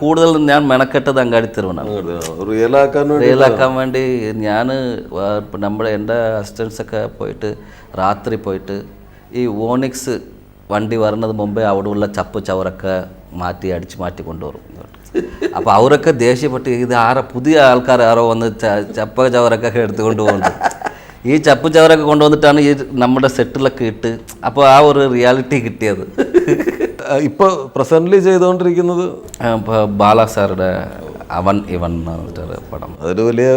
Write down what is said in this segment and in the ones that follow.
കൂടുതൽ ഞാൻ മെനക്കെട്ടത് അങ്ങാടിത്തെരുവിനാണ്. റിയലാക്കാൻ വേണ്ടി ഞാൻ നമ്മുടെ എൻ്റെ അസിസ്റ്റൻസൊക്കെ പോയിട്ട് രാത്രി പോയിട്ട് ഈ വോണിക്സ് വണ്ടി വരുന്നത് മുമ്പേ അവിടെ ഉള്ള ചപ്പ് ചവറൊക്കെ മാറ്റി കൊണ്ടുവരും. അപ്പോൾ അവരൊക്കെ ദേഷ്യപ്പെട്ട് ഇത് പുതിയ ആൾക്കാർ ആരോ വന്ന് ചപ്പ ചവറൊക്കെ എടുത്തുകൊണ്ട് പോകുന്നുണ്ട്. ഈ ചപ്പ് ചവറൊക്കെ കൊണ്ടുവന്നിട്ടാണ് ഈ നമ്മുടെ സെറ്റിലൊക്കെ ഇട്ട് അപ്പോൾ ആ ഒരു റിയാലിറ്റി കിട്ടിയത്. ഇപ്പോൾ പ്രസൻ്റ്ലി ചെയ്തുകൊണ്ടിരിക്കുന്നത് ബാല സാറുടെ അവൻ ഇവൻ എന്നൊരു പടം. അതൊരു വലിയ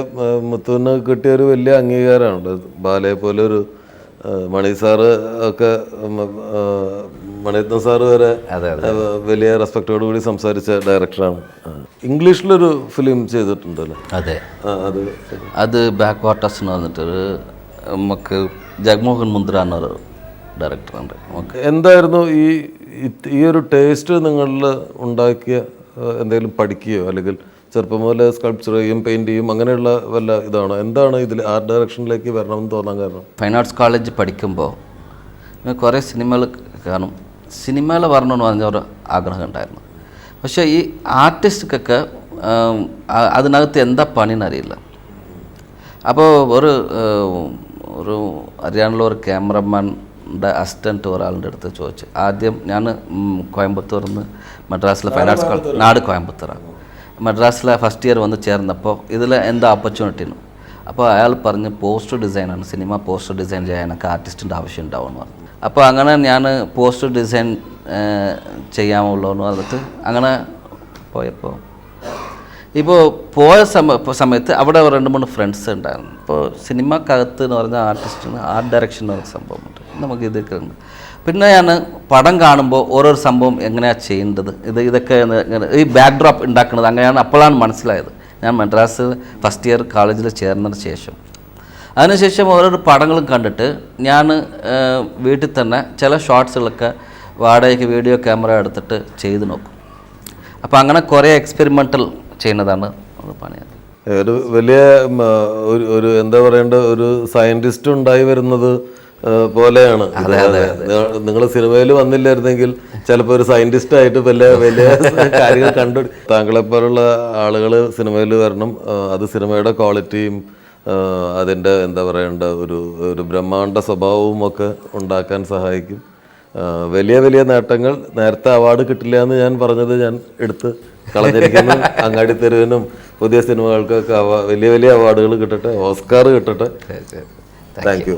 മുത്തുവിന് കിട്ടിയൊരു വലിയ അംഗീകാരമാണ്. ബാലയെ പോലെ ഒരു മണി സാറ് ഒക്കെ മണിരത്നം സാറ് വരെ വലിയ റെസ്പെക്റ്റോടു കൂടി സംസാരിച്ച ഡയറക്ടറാണ്. ഇംഗ്ലീഷിലൊരു ഫിലിം ചെയ്തിട്ടുണ്ടല്ലോ. അതെ, അത് ബാക്ക് വാട്ടേഴ്സ് എന്ന് പറഞ്ഞിട്ടൊരു നമുക്ക് ജഗ്മോഹൻ മുന്ദ്ര എന്നൊരു ഡയറക്ടറുണ്ട്. എന്തായിരുന്നു ഈ ഒരു ടേസ്റ്റ് നിങ്ങളിൽ ഉണ്ടാക്കിയ എന്തെങ്കിലും പഠിക്കുകയോ അല്ലെങ്കിൽ ചെറുപ്പം പോലെ സ്കൾപ്ചർ ചെയ്യും, പെയിൻറ് ചെയ്യും, അങ്ങനെയുള്ള വല്ല ഇതാണോ? എന്താണ് ഇതിൽ ആർട്ട് ഡയറക്ഷനിലേക്ക് വരണമെന്ന് തോന്നാൻ കാരണം? ഫൈൻ ആർട്സ് കോളേജ് പഠിക്കുമ്പോൾ കുറേ സിനിമകൾ കാണും. സിനിമയിൽ വരണമെന്ന് പറഞ്ഞൊരു ആഗ്രഹം ഉണ്ടായിരുന്നു. പക്ഷേ ഈ ആർട്ടിസ്റ്റൊക്കെ അതിനകത്ത് എന്താ പണിയെന്നറിയില്ല. അപ്പോൾ ഒരു അറിയാനുള്ള ഒരു ക്യാമറമാൻ്റെ അസിസ്റ്റൻറ്റ് ഒരാളുടെ അടുത്ത് ചോദിച്ചു. ആദ്യം ഞാൻ കോയമ്പത്തൂരിൽ നിന്ന് മദ്രാസിലെ ഫൈൻ ആർട്സ് കോളേജ്, നാട് കോയമ്പത്തൂരാണ്, മദ്രാസിലെ ഫസ്റ്റ് ഇയർ വന്ന് ചേർന്നപ്പോൾ ഇതിൽ എന്താ ഓപ്പർച്യൂണിറ്റിന്ന്. അപ്പോൾ അയാൾ പറഞ്ഞ് പോസ്റ്റർ ഡിസൈനാണ്, സിനിമ പോസ്റ്റർ ഡിസൈൻ ചെയ്യാനൊക്കെ ആർട്ടിസ്റ്റിൻ്റെ ആവശ്യം ഉണ്ടാവുമെന്ന് പറഞ്ഞു. അപ്പോൾ അങ്ങനെ ഞാൻ പോസ്റ്റർ ഡിസൈൻ ചെയ്യാമുള്ളൂ എന്ന് പറഞ്ഞിട്ട് അങ്ങനെ പോയപ്പോൾ പോയ സമയത്ത് അവിടെ 2-3 ഫ്രണ്ട്സ് ഉണ്ടായിരുന്നു. ഇപ്പോൾ സിനിമക്കകത്ത് എന്ന് പറഞ്ഞാൽ ആർട്ടിസ്റ്റിന് ആർട്ട് ഡയറക്ഷൻ എന്ന് പറഞ്ഞ സംഭവമുണ്ട്, നമുക്ക് ഇതൊക്കെ ഉണ്ട്. പിന്നെ ഞാൻ പടം കാണുമ്പോൾ ഓരോരോ സംഭവം എങ്ങനെയാണ് ചെയ്യേണ്ടത്, ഇതൊക്കെ ഈ ബാക്ക് ഡ്രോപ്പ് ഉണ്ടാക്കുന്നത് അങ്ങനെയാണ്. അപ്പോഴാണ് മനസ്സിലായത്. ഞാൻ മദ്രാസ് ഫസ്റ്റ് ഇയർ കോളേജിൽ ചേർന്നതിന് ശേഷം, അതിനുശേഷം ഓരോരോ പടങ്ങളും കണ്ടിട്ട് ഞാൻ വീട്ടിൽ തന്നെ ചില ഷോർട്സുകളൊക്കെ വാടകയ്ക്ക് വീഡിയോ ക്യാമറ എടുത്തിട്ട് ചെയ്ത് നോക്കും. അപ്പോൾ അങ്ങനെ കുറേ എക്സ്പെരിമെൻ്റൽ ചെയ്യുന്നതാണ് പണിയത്. ഒരു വലിയ ഒരു എന്താ പറയേണ്ട ഒരു സയൻറ്റിസ്റ്റ് ഉണ്ടായി വരുന്നത് പോലെയാണ്. നിങ്ങൾ സിനിമയിൽ വന്നില്ലായിരുന്നെങ്കിൽ ചിലപ്പോൾ ഒരു സയൻറ്റിസ്റ്റ് ആയിട്ട് വലിയ വലിയ കാര്യങ്ങൾ കണ്ടു. താങ്കളെപ്പോലുള്ള ആളുകൾ സിനിമയിൽ വരണം. അത് സിനിമയുടെ ക്വാളിറ്റിയും അതിൻ്റെ എന്താ പറയേണ്ട ഒരു ബ്രഹ്മാണ്ഡ സ്വഭാവവും ഒക്കെ ഉണ്ടാക്കാൻ സഹായിക്കും. വലിയ വലിയ നേട്ടങ്ങൾ. നേരത്തെ അവാർഡ് കിട്ടില്ല എന്ന് ഞാൻ പറഞ്ഞത് ഞാൻ എടുത്ത് കളഞ്ഞിരിക്കുന്നു. അങ്ങാടിത്തെരുവിനും പുതിയ സിനിമകൾക്കൊക്കെ വലിയ വലിയ അവാർഡുകൾ കിട്ടട്ടെ, ഓസ്കാർ കിട്ടട്ടെ. Thank you.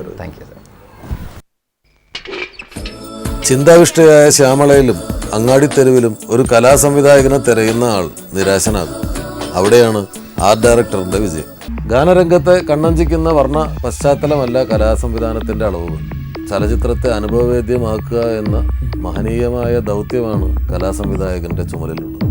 ചിന്താവിഷ്ടയായ ശ്യാമളയിലും അങ്ങാടിത്തെരുവിലും ഒരു കലാസംവിധായകനെ തിരയുന്ന ആൾ നിരാശനാകും. അവിടെയാണ് ആർട്ട് ഡയറക്ടറിന്റെ വിജയം. ഗാനരംഗത്തെ കണ്ണഞ്ചിക്കുന്ന വർണ്ണ പശ്ചാത്തലമല്ല കലാസംവിധാനത്തിന്റെ അളവുകൾ. ചലച്ചിത്രത്തെ അനുഭവവേദ്യമാക്കുക എന്ന മഹനീയമായ ദൗത്യമാണ് കലാസംവിധായകന്റെ ചുമലിലുള്ളത്.